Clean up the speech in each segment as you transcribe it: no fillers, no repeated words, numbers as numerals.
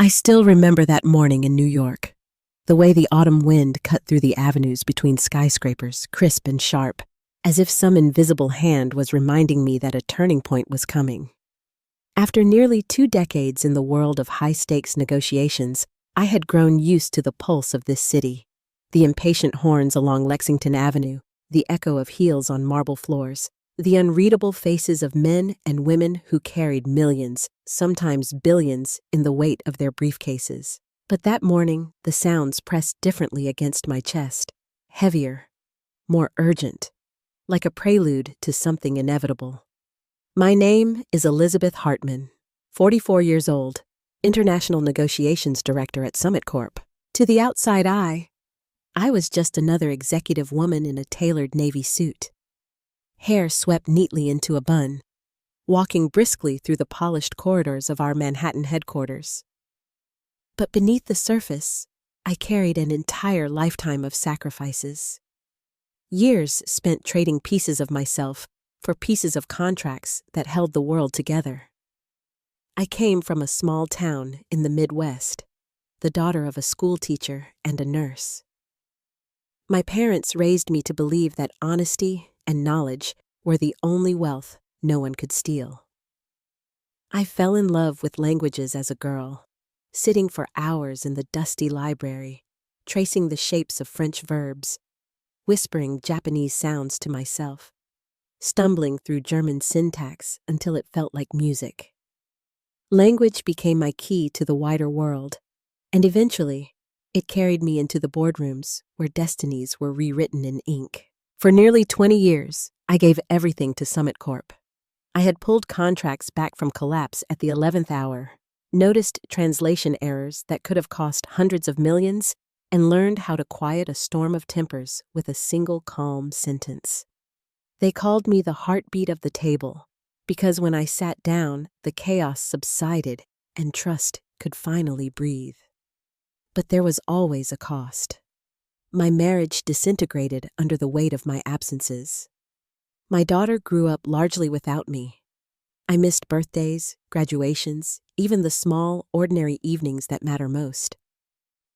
I still remember that morning in New York. The way the autumn wind cut through the avenues between skyscrapers, crisp and sharp, as if some invisible hand was reminding me that a turning point was coming. After nearly 2 decades in the world of high-stakes negotiations, I had grown used to the pulse of this city, the impatient horns along Lexington Avenue, the echo of heels on marble floors, the unreadable faces of men and women who carried millions, sometimes billions, in the weight of their briefcases. But that morning, the sounds pressed differently against my chest, heavier, more urgent, like a prelude to something inevitable. My name is Elizabeth Hartman, 44 years old, International Negotiations Director at Summit Corp. To the outside eye, I was just another executive woman in a tailored navy suit, hair swept neatly into a bun, walking briskly through the polished corridors of our Manhattan headquarters. But beneath the surface, I carried an entire lifetime of sacrifices. Years spent trading pieces of myself for pieces of contracts that held the world together. I came from a small town in the Midwest, the daughter of a school teacher and a nurse. My parents raised me to believe that honesty and knowledge were the only wealth no one could steal. I fell in love with languages as a girl, sitting for hours in the dusty library, tracing the shapes of French verbs, whispering Japanese sounds to myself, stumbling through German syntax until it felt like music. Language became my key to the wider world, and eventually, it carried me into the boardrooms where destinies were rewritten in ink. For nearly 20 years, I gave everything to Summit Corp. I had pulled contracts back from collapse at the 11th hour, noticed translation errors that could have cost hundreds of millions, and learned how to quiet a storm of tempers with a single calm sentence. They called me the heartbeat of the table, because when I sat down, the chaos subsided and trust could finally breathe. But there was always a cost. My marriage disintegrated under the weight of my absences. My daughter grew up largely without me. I missed birthdays, graduations, even the small, ordinary evenings that matter most.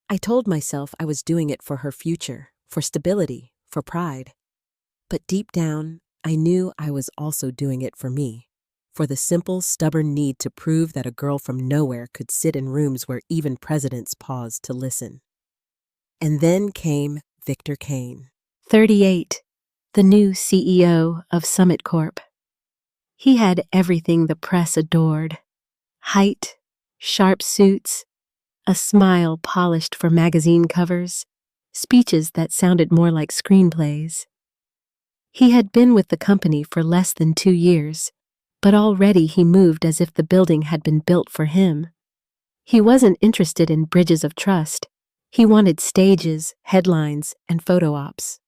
I told myself I was doing it for her future, for stability, for pride. But deep down, I knew I was also doing it for me, for the simple, stubborn need to prove that a girl from nowhere could sit in rooms where even presidents paused to listen. And then came Victor Kane, 38, the new CEO of Summit Corp. He had everything the press adored: height, sharp suits, a smile polished for magazine covers, speeches that sounded more like screenplays. He had been with the company for less than 2 years, but already he moved as if the building had been built for him. He wasn't interested in bridges of trust. He wanted stages, headlines, and photo ops.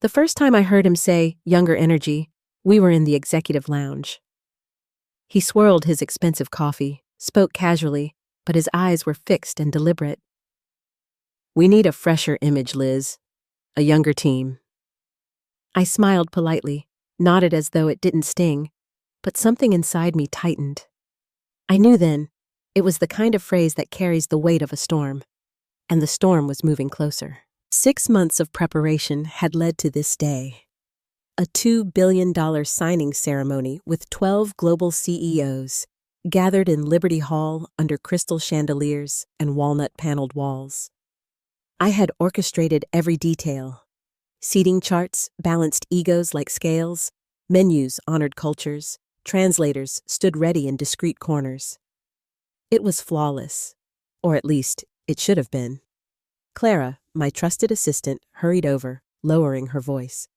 The first time I heard him say, "younger energy," we were in the executive lounge. He swirled his expensive coffee, spoke casually, but his eyes were fixed and deliberate. "We need a fresher image, Liz. A younger team." I smiled politely, nodded as though it didn't sting, but something inside me tightened. I knew then, it was the kind of phrase that carries the weight of a storm. And the storm was moving closer. 6 months of preparation had led to this day. A $2 billion signing ceremony with 12 global CEOs, gathered in Liberty Hall under crystal chandeliers and walnut-paneled walls. I had orchestrated every detail. Seating charts balanced egos like scales, menus honored cultures, translators stood ready in discreet corners. It was flawless, or at least, it should have been. Clara, my trusted assistant, hurried over, lowering her voice.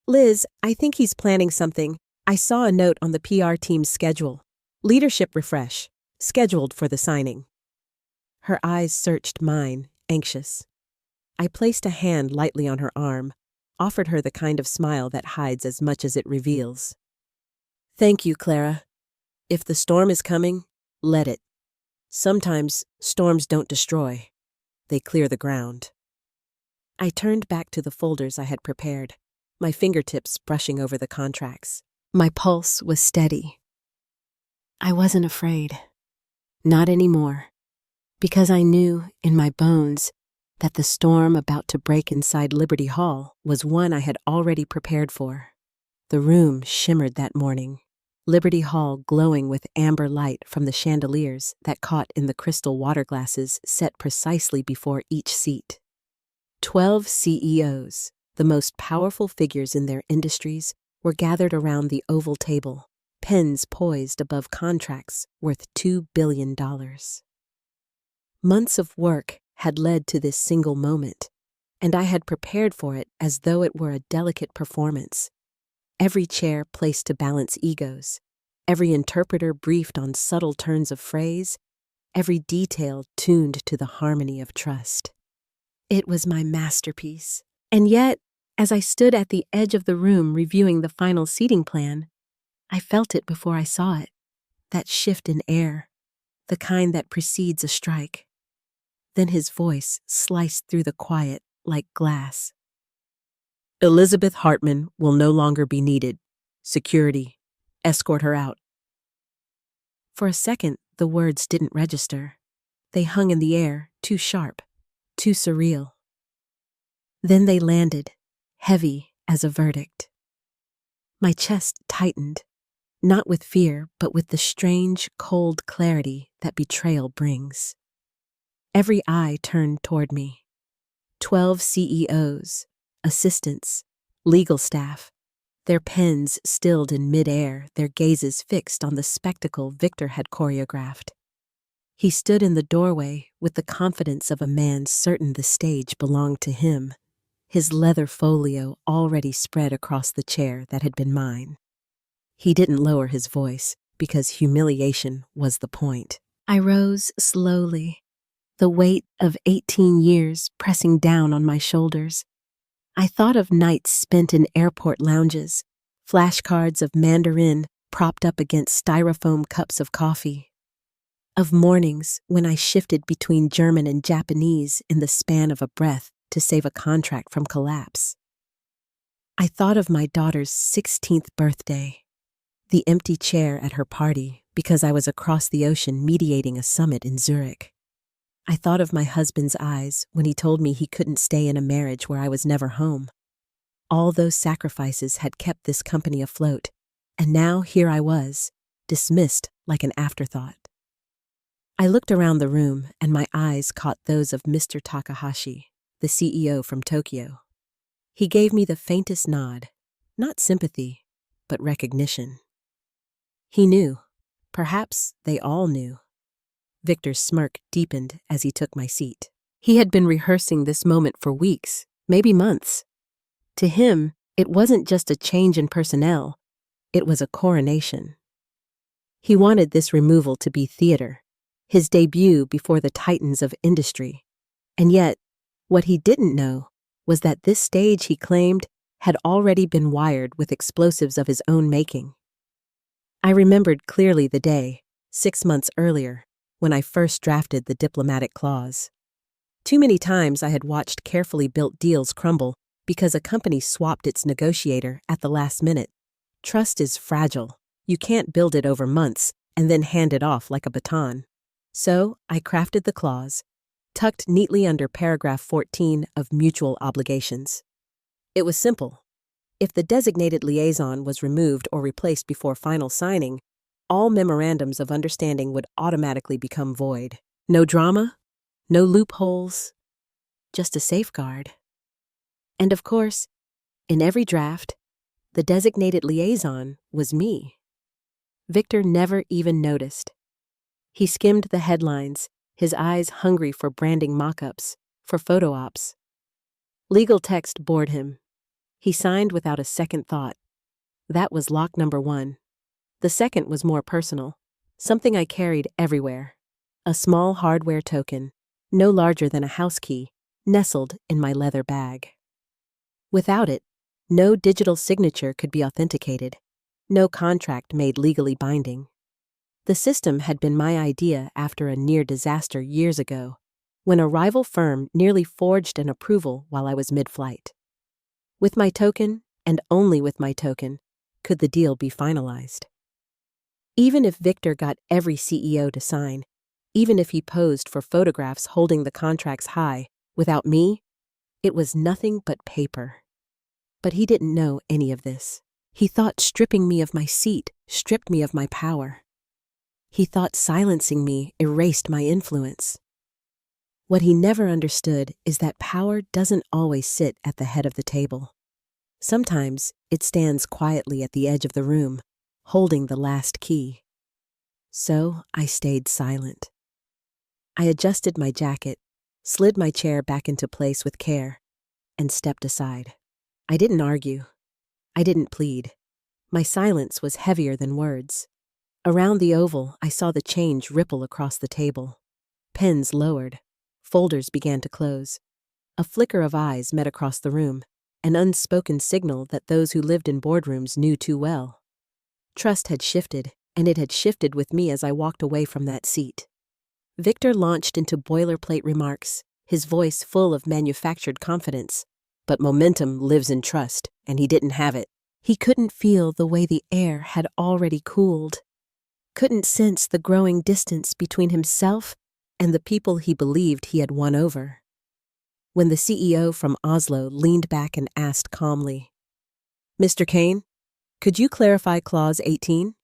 "Liz, I think he's planning something. I saw a note on the PR team's schedule. Leadership refresh, scheduled for the signing." Her eyes searched mine, anxious. I placed a hand lightly on her arm, offered her the kind of smile that hides as much as it reveals. "Thank you, Clara. If the storm is coming, let it. Sometimes storms don't destroy. They clear the ground." I turned back to the folders I had prepared, my fingertips brushing over the contracts. My pulse was steady. I wasn't afraid. Not anymore. because I knew in my bones that the storm about to break inside Liberty Hall was one I had already prepared for. The room shimmered that morning, Liberty Hall glowing with amber light from the chandeliers that caught in the crystal water glasses set precisely before each seat. 12 CEOs, the most powerful figures in their industries, were gathered around the oval table, pens poised above contracts worth $2 billion. Months of work had led to this single moment, and I had prepared for it as though it were a delicate performance. Every chair placed to balance egos, every interpreter briefed on subtle turns of phrase, every detail tuned to the harmony of trust. It was my masterpiece, and yet, as I stood at the edge of the room reviewing the final seating plan, I felt it before I saw it, that shift in air, the kind that precedes a strike. Then his voice sliced through the quiet like glass. Elizabeth Hartman will no longer be needed. Security, escort her out. For a second, the words didn't register. They hung in the air, too sharp, too surreal. Then they landed, heavy as a verdict. My chest tightened, not with fear, but with the strange, cold clarity that betrayal brings. Every eye turned toward me. 12 CEOs, assistants, legal staff, their pens stilled in midair, their gazes fixed on the spectacle Victor had choreographed. He stood in the doorway with the confidence of a man certain the stage belonged to him, his leather folio already spread across the chair that had been mine. He didn't lower his voice because humiliation was the point. I rose slowly, the weight of 18 years pressing down on my shoulders. I thought of nights spent in airport lounges, flashcards of Mandarin propped up against styrofoam cups of coffee, of mornings when I shifted between German and Japanese in the span of a breath to save a contract from collapse. I thought of my daughter's 16th birthday, the empty chair at her party because I was across the ocean mediating a summit in Zurich. I thought of my husband's eyes when he told me he couldn't stay in a marriage where I was never home. All those sacrifices had kept this company afloat, and now here I was, dismissed like an afterthought. I looked around the room and my eyes caught those of Mr. Takahashi, the CEO from Tokyo. He gave me the faintest nod, not sympathy, but recognition. He knew. Perhaps they all knew. Victor's smirk deepened as he took my seat. He had been rehearsing this moment for weeks, maybe months. To him, it wasn't just a change in personnel, it was a coronation. He wanted this removal to be theater, his debut before the titans of industry. And yet, what he didn't know was that this stage, he claimed, had already been wired with explosives of his own making. I remembered clearly the day, 6 months earlier, when I first drafted the diplomatic clause. Too many times I had watched carefully built deals crumble because a company swapped its negotiator at the last minute. Trust is fragile. You can't build it over months and then hand it off like a baton. So I crafted the clause, tucked neatly under paragraph 14 of mutual obligations. It was simple. If the designated liaison was removed or replaced before final signing, all memorandums of understanding would automatically become void. No drama, no loopholes, just a safeguard. And of course, in every draft, the designated liaison was me. Victor never even noticed. He skimmed the headlines, his eyes hungry for branding mock-ups, for photo ops. Legal text bored him. He signed without a second thought. That was lock number 1. The second was more personal, something I carried everywhere. A small hardware token, no larger than a house key, nestled in my leather bag. Without it, no digital signature could be authenticated, no contract made legally binding. The system had been my idea after a near disaster years ago, when a rival firm nearly forged an approval while I was mid-flight. With my token, and only with my token, could the deal be finalized. Even if Victor got every CEO to sign, Even if he posed for photographs holding the contracts high, without me, it was nothing but paper. But he didn't know any of this. He thought stripping me of my seat stripped me of my power. He thought silencing me erased my influence. What he never understood is that power doesn't always sit at the head of the table. Sometimes it stands quietly at the edge of the room, holding the last key. So I stayed silent. I adjusted my jacket, slid my chair back into place with care, and stepped aside. I didn't argue. I didn't plead. My silence was heavier than words. Around the oval, I saw the change ripple across the table. Pens lowered. Folders began to close. A flicker of eyes met across the room, an unspoken signal that those who lived in boardrooms knew too well. Trust had shifted, and it had shifted with me as I walked away from that seat. Victor launched into boilerplate remarks, his voice full of manufactured confidence. But momentum lives in trust, and he didn't have it. He couldn't feel the way the air had already cooled. Couldn't sense the growing distance between himself and the people he believed he had won over. When the CEO from Oslo leaned back and asked calmly, "Mr. Kane, could you clarify Clause 18?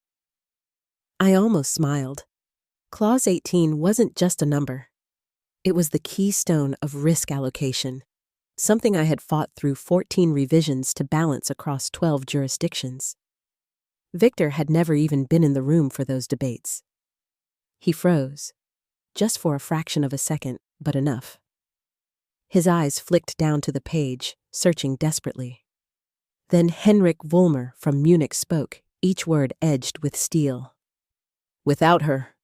I almost smiled. Clause 18 wasn't just a number. It was the keystone of risk allocation, something I had fought through 14 revisions to balance across 12 jurisdictions. Victor had never even been in the room for those debates. He froze, just for a fraction of a second, but enough. His eyes flicked down to the page, searching desperately. Then Henrik Vollmer from Munich spoke, each word edged with steel. "Without her,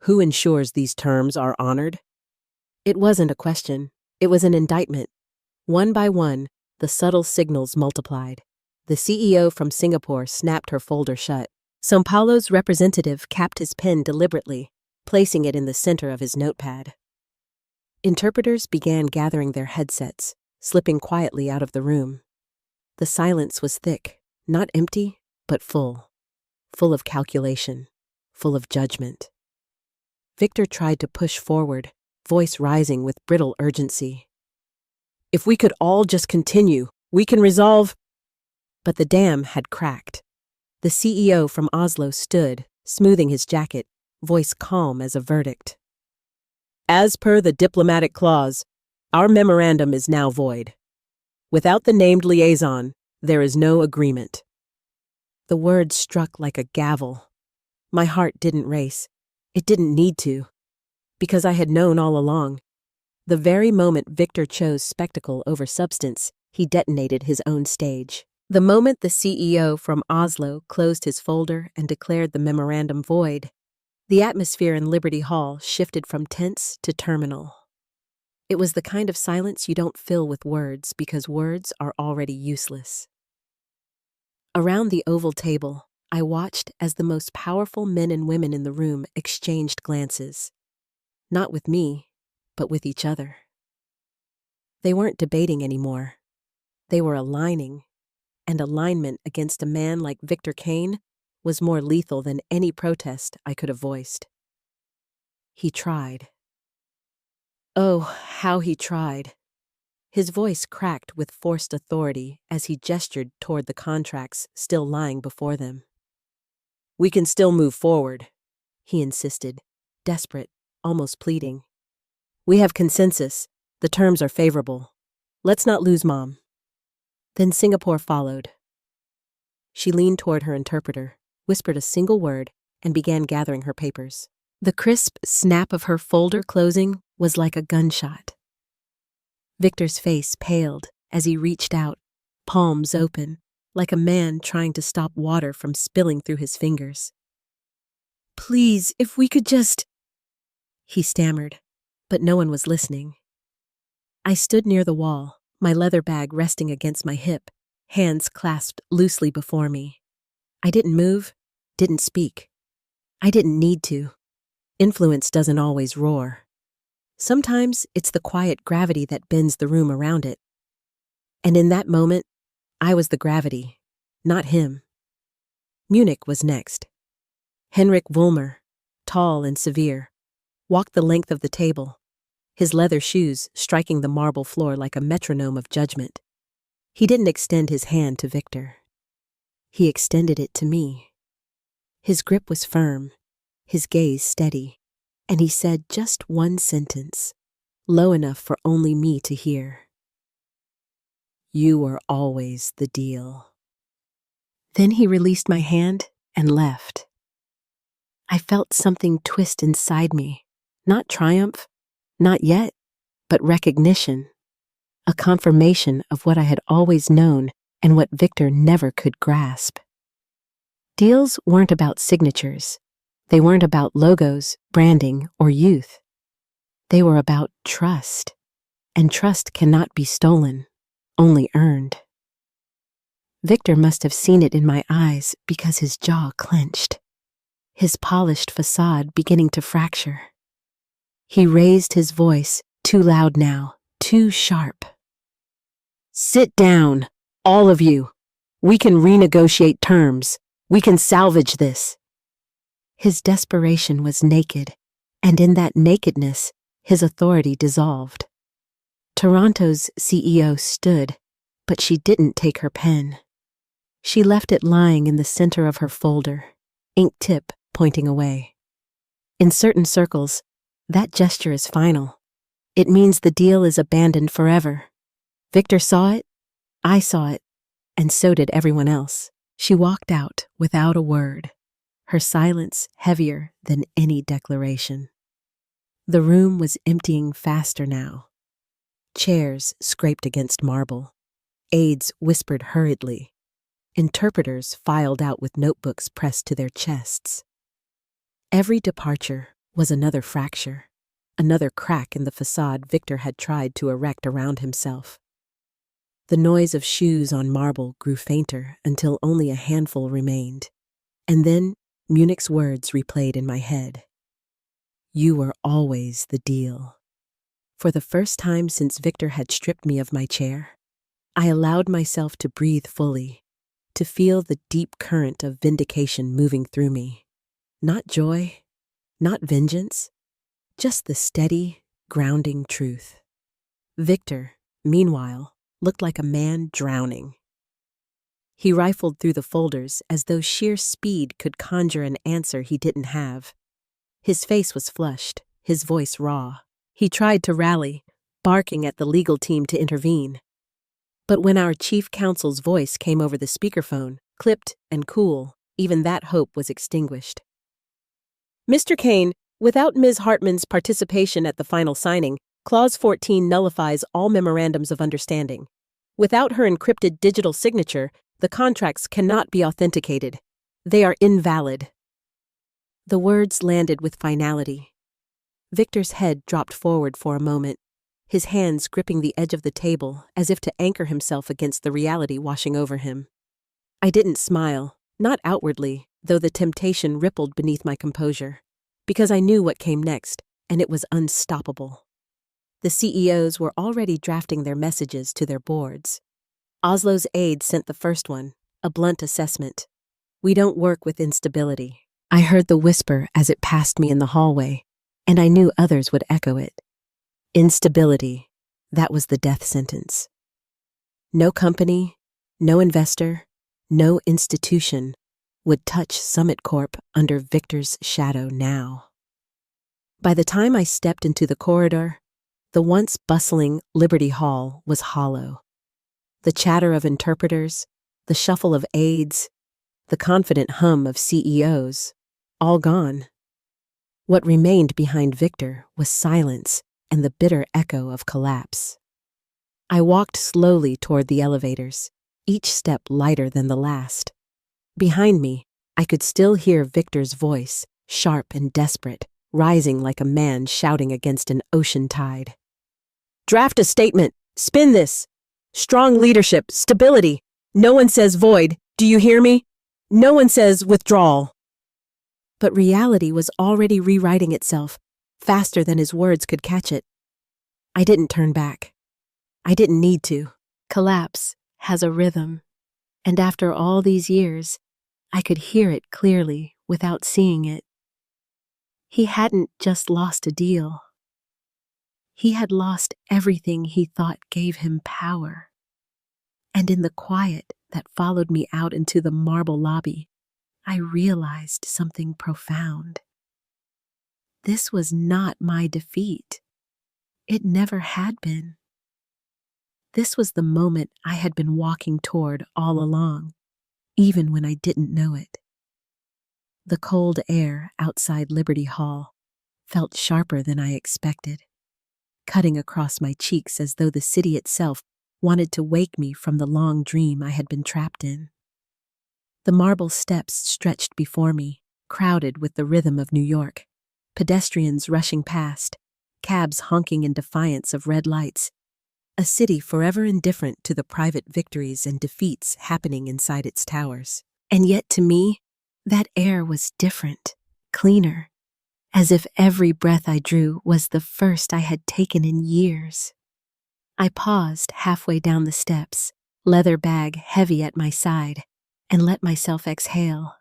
who ensures these terms are honored?" It wasn't a question. It was an indictment. One by one, the subtle signals multiplied. The CEO from Singapore snapped her folder shut. São Paulo's representative capped his pen deliberately, placing it in the center of his notepad. Interpreters began gathering their headsets, slipping quietly out of the room. The silence was thick, not empty, but full of calculation, full of judgment. Victor tried to push forward, voice rising with brittle urgency. "If we could all just continue, we can resolve—" But the dam had cracked. The CEO from Oslo stood, smoothing his jacket, voice calm as a verdict. "As per the diplomatic clause, our memorandum is now void. Without the named liaison, there is no agreement." The words struck like a gavel. My heart didn't race. It didn't need to, because I had known all along. The very moment Victor chose spectacle over substance, he detonated his own stage. The moment the CEO from Oslo closed his folder and declared the memorandum void, the atmosphere in Liberty Hall shifted from tense to terminal. It was the kind of silence you don't fill with words because words are already useless. Around the oval table, I watched as the most powerful men and women in the room exchanged glances. Not with me, but with each other. They weren't debating anymore. They were aligning, and alignment against a man like Victor Kane was more lethal than any protest I could have voiced. He tried. Oh, how he tried. His voice cracked with forced authority as he gestured toward the contracts still lying before them. "We can still move forward," he insisted, desperate, almost pleading. "We have consensus. The terms are favorable. Let's not lose Mom." Then Singapore followed. She leaned toward her interpreter, whispered a single word, and began gathering her papers. The crisp snap of her folder closing was like a gunshot. Victor's face paled as he reached out, palms open, like a man trying to stop water from spilling through his fingers. "Please, if we could just—" he stammered, but no one was listening. I stood near the wall, my leather bag resting against my hip, hands clasped loosely before me. I didn't move, didn't speak. I didn't need to. Influence doesn't always roar. Sometimes it's the quiet gravity that bends the room around it. And in that moment, I was the gravity, not him. Munich was next. Henrik Vollmer, tall and severe, walked the length of the table, his leather shoes striking the marble floor like a metronome of judgment. He didn't extend his hand to Victor. He extended it to me. His grip was firm, his gaze steady, and he said just one sentence, low enough for only me to hear. "You were always the deal." Then he released my hand and left. I felt something twist inside me, not triumph, not yet, but recognition, a confirmation of what I had always known and what Victor never could grasp. Deals weren't about signatures. They weren't about logos, branding, or youth. They were about trust, and trust cannot be stolen, only earned. Victor must have seen it in my eyes because his jaw clenched, his polished facade beginning to fracture. He raised his voice, too loud now, too sharp. "Sit down, all of you. We can renegotiate terms. We can salvage this." His desperation was naked, and in that nakedness, his authority dissolved. Toronto's CEO stood, but she didn't take her pen. She left it lying in the center of her folder, ink tip pointing away. In certain circles, that gesture is final. It means the deal is abandoned forever. Victor saw it, I saw it, and so did everyone else. She walked out without a word, her silence heavier than any declaration. The room was emptying faster now. Chairs scraped against marble. Aides whispered hurriedly. Interpreters filed out with notebooks pressed to their chests. Every departure was another fracture, another crack in the facade Victor had tried to erect around himself. The noise of shoes on marble grew fainter until only a handful remained, and then Munich's words replayed in my head. "You were always the deal." For the first time since Victor had stripped me of my chair, I allowed myself to breathe fully, to feel the deep current of vindication moving through me. Not joy, not vengeance, just the steady, grounding truth. Victor, meanwhile, looked like a man drowning. He rifled through the folders as though sheer speed could conjure an answer he didn't have. His face was flushed, his voice raw. He tried to rally, barking at the legal team to intervene. But when our chief counsel's voice came over the speakerphone, clipped and cool, even that hope was extinguished. "Mr. Kane, without Ms. Hartman's participation at the final signing, Clause 14 nullifies all memorandums of understanding. Without her encrypted digital signature, the contracts cannot be authenticated. They are invalid." The words landed with finality. Victor's head dropped forward for a moment, his hands gripping the edge of the table as if to anchor himself against the reality washing over him. I didn't smile, not outwardly, though the temptation rippled beneath my composure, because I knew what came next, and it was unstoppable. The CEOs were already drafting their messages to their boards. Oslo's aide sent the first one, a blunt assessment. "We don't work with instability." I heard the whisper as it passed me in the hallway, and I knew others would echo it. Instability, that was the death sentence. No company, no investor, no institution would touch Summit Corp under Victor's shadow now. By the time I stepped into the corridor, the once bustling Liberty Hall was hollow. The chatter of interpreters, the shuffle of aides, the confident hum of CEOs, all gone. What remained behind Victor was silence and the bitter echo of collapse. I walked slowly toward the elevators, each step lighter than the last. Behind me, I could still hear Victor's voice, sharp and desperate, rising like a man shouting against an ocean tide. "Draft a statement. Spin this. Strong leadership, stability. No one says void. Do you hear me? No one says withdrawal." But reality was already rewriting itself, faster than his words could catch it. I didn't turn back. I didn't need to. Collapse has a rhythm, and after all these years, I could hear it clearly without seeing it. He hadn't just lost a deal. He had lost everything he thought gave him power. And in the quiet that followed me out into the marble lobby, I realized something profound. This was not my defeat. It never had been. This was the moment I had been walking toward all along, even when I didn't know it. The cold air outside Liberty Hall felt sharper than I expected, cutting across my cheeks as though the city itself wanted to wake me from the long dream I had been trapped in. The marble steps stretched before me, crowded with the rhythm of New York, pedestrians rushing past, cabs honking in defiance of red lights, a city forever indifferent to the private victories and defeats happening inside its towers. And yet to me, that air was different, cleaner, as if every breath I drew was the first I had taken in years. I paused halfway down the steps, leather bag heavy at my side, and let myself exhale.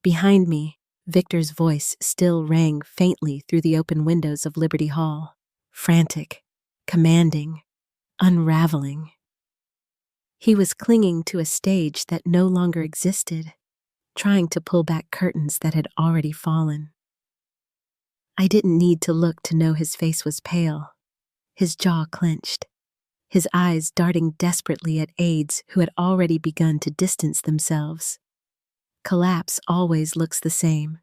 Behind me, Victor's voice still rang faintly through the open windows of Liberty Hall, frantic, commanding, unraveling. He was clinging to a stage that no longer existed, trying to pull back curtains that had already fallen. I didn't need to look to know his face was pale, his jaw clenched, his eyes darting desperately at aides who had already begun to distance themselves. Collapse always looks the same.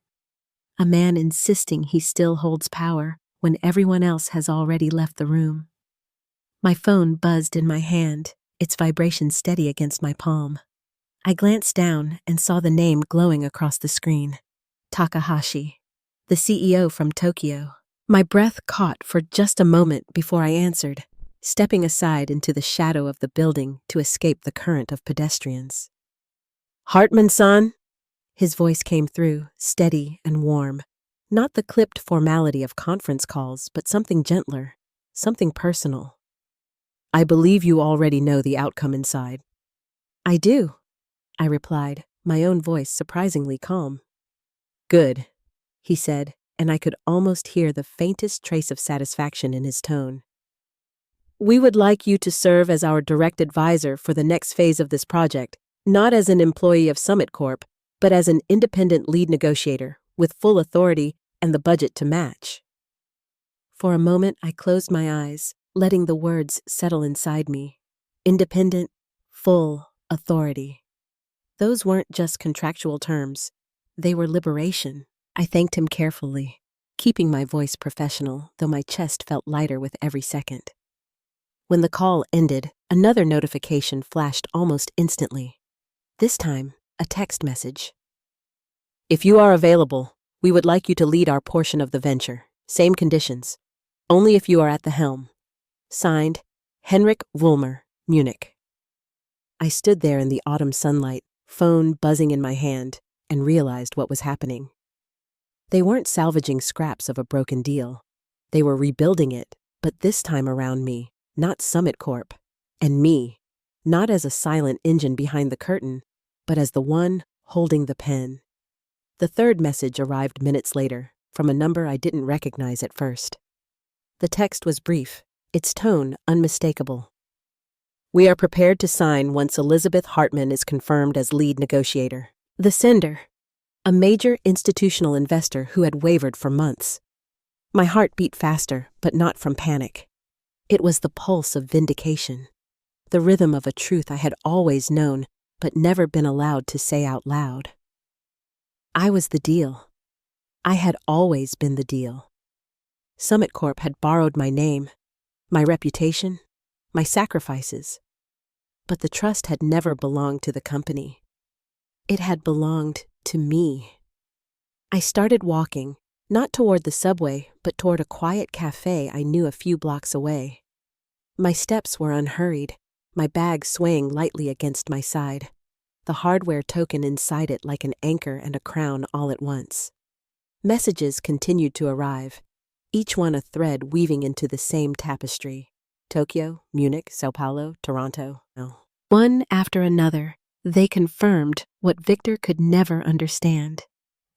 A man insisting he still holds power when everyone else has already left the room. My phone buzzed in my hand, its vibration steady against my palm. I glanced down and saw the name glowing across the screen. Takahashi, the CEO from Tokyo. My breath caught for just a moment before I answered, stepping aside into the shadow of the building to escape the current of pedestrians. "Hartman-san?" His voice came through, steady and warm. Not the clipped formality of conference calls, but something gentler, something personal. "I believe you already know the outcome inside." "I do," I replied, my own voice surprisingly calm. "Good," he said, and I could almost hear the faintest trace of satisfaction in his tone. "We would like you to serve as our direct advisor for the next phase of this project, not as an employee of Summit Corp, but as an independent lead negotiator with full authority and the budget to match." For a moment, I closed my eyes, letting the words settle inside me. Independent, full authority. Those weren't just contractual terms. They were liberation. I thanked him carefully, keeping my voice professional, though my chest felt lighter with every second. When the call ended, another notification flashed almost instantly. This time, a text message. "If you are available, we would like you to lead our portion of the venture. Same conditions. Only if you are at the helm. Signed, Henrik Wulmer, Munich." I stood there in the autumn sunlight, phone buzzing in my hand, and realized what was happening. They weren't salvaging scraps of a broken deal. They were rebuilding it, but this time around me, not Summit Corp, and me, not as a silent engine behind the curtain, but as the one holding the pen. The third message arrived minutes later, from a number I didn't recognize at first. The text was brief, its tone unmistakable. "We are prepared to sign once Elizabeth Hartman is confirmed as lead negotiator." The sender, a major institutional investor who had wavered for months. My heart beat faster, but not from panic. It was the pulse of vindication, the rhythm of a truth I had always known, but never been allowed to say out loud. I was the deal. I had always been the deal. Summit Corp had borrowed my name, my reputation, my sacrifices. But the trust had never belonged to the company. It had belonged to me. I started walking, not toward the subway, but toward a quiet cafe I knew a few blocks away. My steps were unhurried, my bag swaying lightly against my side, the hardware token inside it like an anchor and a crown all at once. Messages continued to arrive, each one a thread weaving into the same tapestry. Tokyo, Munich, Sao Paulo, Toronto. One after another, they confirmed what Victor could never understand,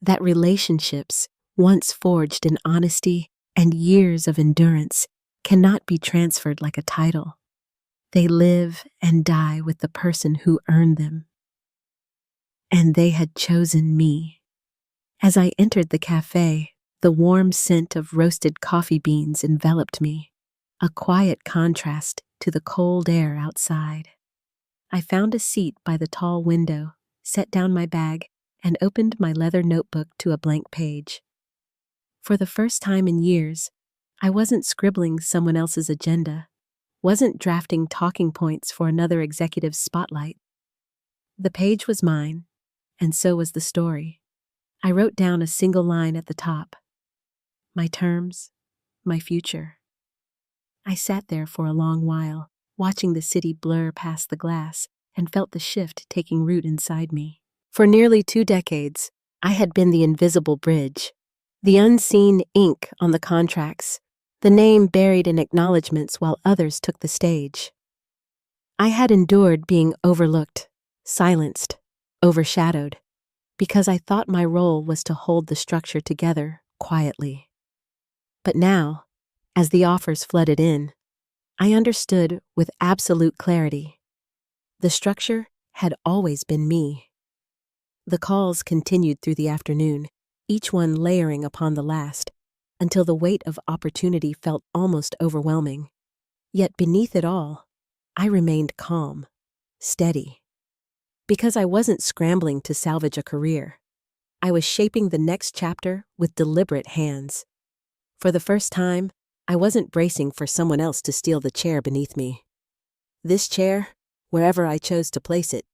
that relationships, once forged in honesty and years of endurance, cannot be transferred like a title. They live and die with the person who earned them. And they had chosen me. As I entered the cafe, the warm scent of roasted coffee beans enveloped me, a quiet contrast to the cold air outside. I found a seat by the tall window, set down my bag, and opened my leather notebook to a blank page. For the first time in years, I wasn't scribbling someone else's agenda, wasn't drafting talking points for another executive's spotlight. The page was mine, and so was the story. I wrote down a single line at the top. My terms, my future. I sat there for a long while, watching the city blur past the glass, and felt the shift taking root inside me. For nearly 2 decades, I had been the invisible bridge, the unseen ink on the contracts, the name buried in acknowledgments while others took the stage. I had endured being overlooked, silenced, overshadowed, because I thought my role was to hold the structure together quietly. But now, as the offers flooded in, I understood with absolute clarity. The structure had always been me. The calls continued through the afternoon, each one layering upon the last, until the weight of opportunity felt almost overwhelming. Yet beneath it all, I remained calm, steady. Because I wasn't scrambling to salvage a career. I was shaping the next chapter with deliberate hands. For the first time, I wasn't bracing for someone else to steal the chair beneath me. This chair, wherever I chose to place it,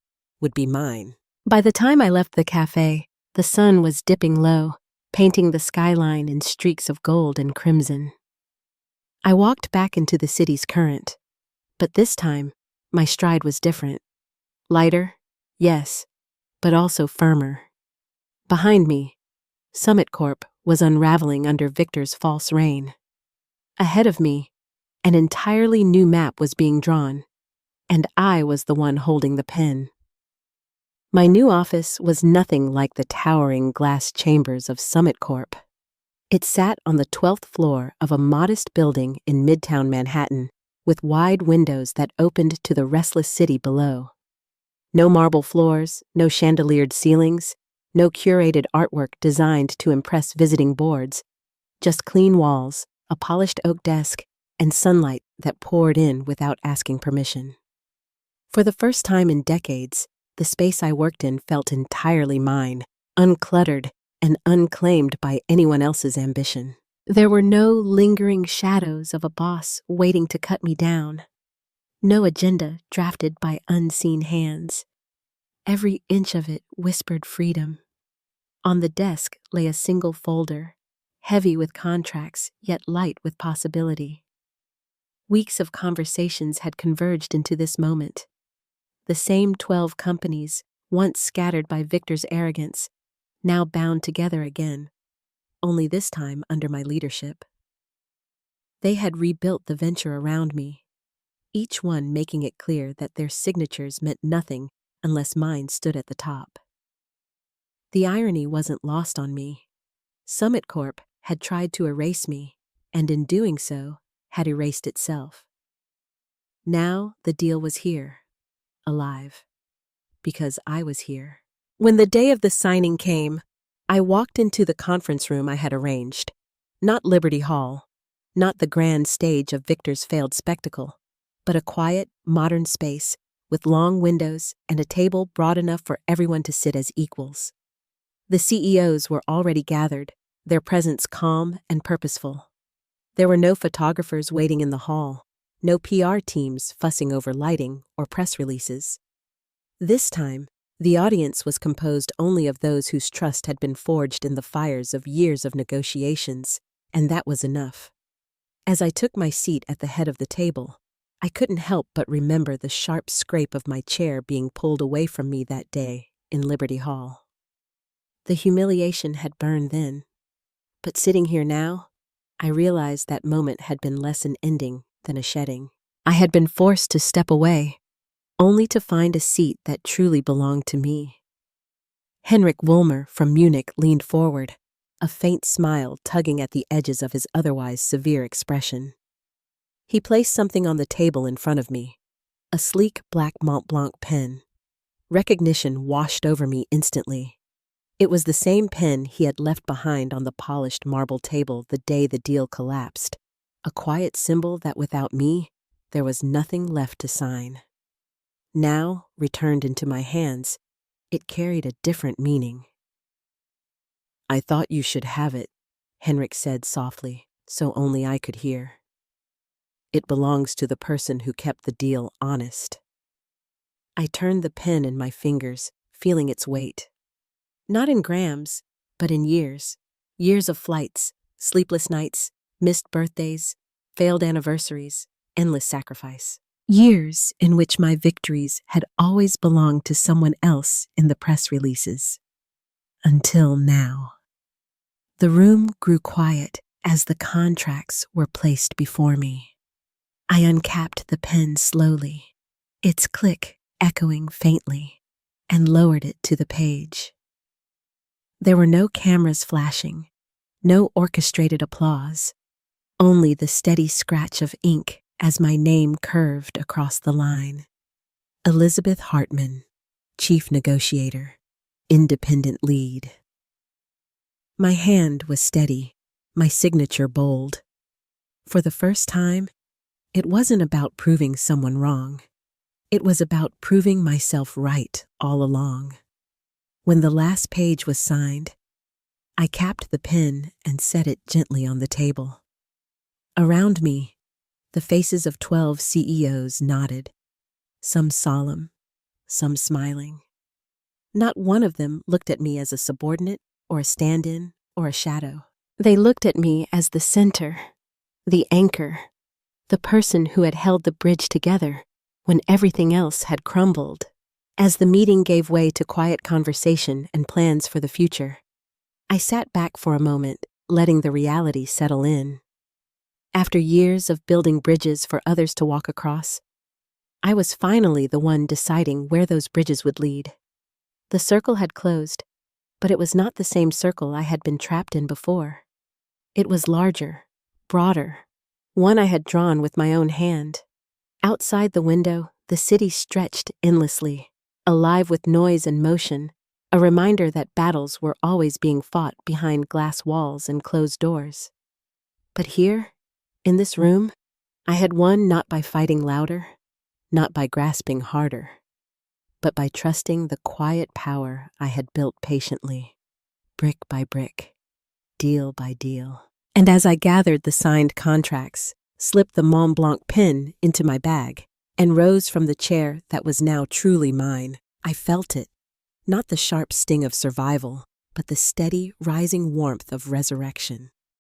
would be mine. By the time I left the cafe, the sun was dipping low, painting the skyline in streaks of gold and crimson. I walked back into the city's current, but this time, my stride was different. Lighter, yes, but also firmer. Behind me, Summit Corp was unraveling under Victor's false reign. Ahead of me, an entirely new map was being drawn, and I was the one holding the pen. My new office was nothing like the towering glass chambers of Summit Corp. It sat on the 12th floor of a modest building in Midtown Manhattan, with wide windows that opened to the restless city below. No marble floors, no chandeliered ceilings, no curated artwork designed to impress visiting boards, just clean walls, a polished oak desk, and sunlight that poured in without asking permission. For the first time in decades, the space I worked in felt entirely mine, uncluttered and unclaimed by anyone else's ambition. There were no lingering shadows of a boss waiting to cut me down. No agenda drafted by unseen hands. Every inch of it whispered freedom. On the desk lay a single folder, heavy with contracts, yet light with possibility. Weeks of conversations had converged into this moment. The same 12 companies, once scattered by Victor's arrogance, now bound together again, only this time under my leadership. They had rebuilt the venture around me, each one making it clear that their signatures meant nothing unless mine stood at the top. The irony wasn't lost on me. Summit Corp had tried to erase me, and in doing so, had erased itself. Now the deal was here, alive, because I was here. When the day of the signing came, I walked into the conference room I had arranged. Not Liberty Hall, not the grand stage of Victor's failed spectacle, but a quiet, modern space with long windows and a table broad enough for everyone to sit as equals. The CEOs were already gathered, their presence calm and purposeful. There were no photographers waiting in the hall, no PR teams fussing over lighting or press releases. This time, the audience was composed only of those whose trust had been forged in the fires of years of negotiations, and that was enough. As I took my seat at the head of the table, I couldn't help but remember the sharp scrape of my chair being pulled away from me that day in Liberty Hall. The humiliation had burned then, but sitting here now, I realized that moment had been less an ending than a shedding. I had been forced to step away, only to find a seat that truly belonged to me. Henrik Woolmer from Munich leaned forward, a faint smile tugging at the edges of his otherwise severe expression. He placed something on the table in front of me, a sleek black Mont Blanc pen. Recognition washed over me instantly. It was the same pen he had left behind on the polished marble table the day the deal collapsed, a quiet symbol that without me, there was nothing left to sign. Now, returned into my hands, it carried a different meaning. "I thought you should have it," Henrik said softly, so only I could hear. "It belongs to the person who kept the deal honest." I turned the pen in my fingers, feeling its weight. Not in grams, but in years. Years of flights, sleepless nights, missed birthdays, failed anniversaries, endless sacrifice. Years in which my victories had always belonged to someone else in the press releases. Until now. The room grew quiet as the contracts were placed before me. I uncapped the pen slowly, its click echoing faintly, and lowered it to the page. There were no cameras flashing, no orchestrated applause, only the steady scratch of ink as my name curved across the line. Elizabeth Hartman, Chief Negotiator, Independent Lead. My hand was steady, my signature bold. For the first time, it wasn't about proving someone wrong. It was about proving myself right all along. When the last page was signed, I capped the pen and set it gently on the table. Around me, the faces of 12 CEOs nodded, some solemn, some smiling. Not one of them looked at me as a subordinate or a stand-in or a shadow. They looked at me as the center, the anchor, the person who had held the bridge together when everything else had crumbled. As the meeting gave way to quiet conversation and plans for the future, I sat back for a moment, letting the reality settle in. After years of building bridges for others to walk across, I was finally the one deciding where those bridges would lead. The circle had closed, but it was not the same circle I had been trapped in before. It was larger, broader, one I had drawn with my own hand. Outside the window, the city stretched endlessly, alive with noise and motion, a reminder that battles were always being fought behind glass walls and closed doors. But here, in this room, I had won not by fighting louder, not by grasping harder, but by trusting the quiet power I had built patiently, brick by brick, deal by deal. And as I gathered the signed contracts, slipped the Mont Blanc pen into my bag, and rose from the chair that was now truly mine, I felt it, not the sharp sting of survival, but the steady, rising warmth of resurrection.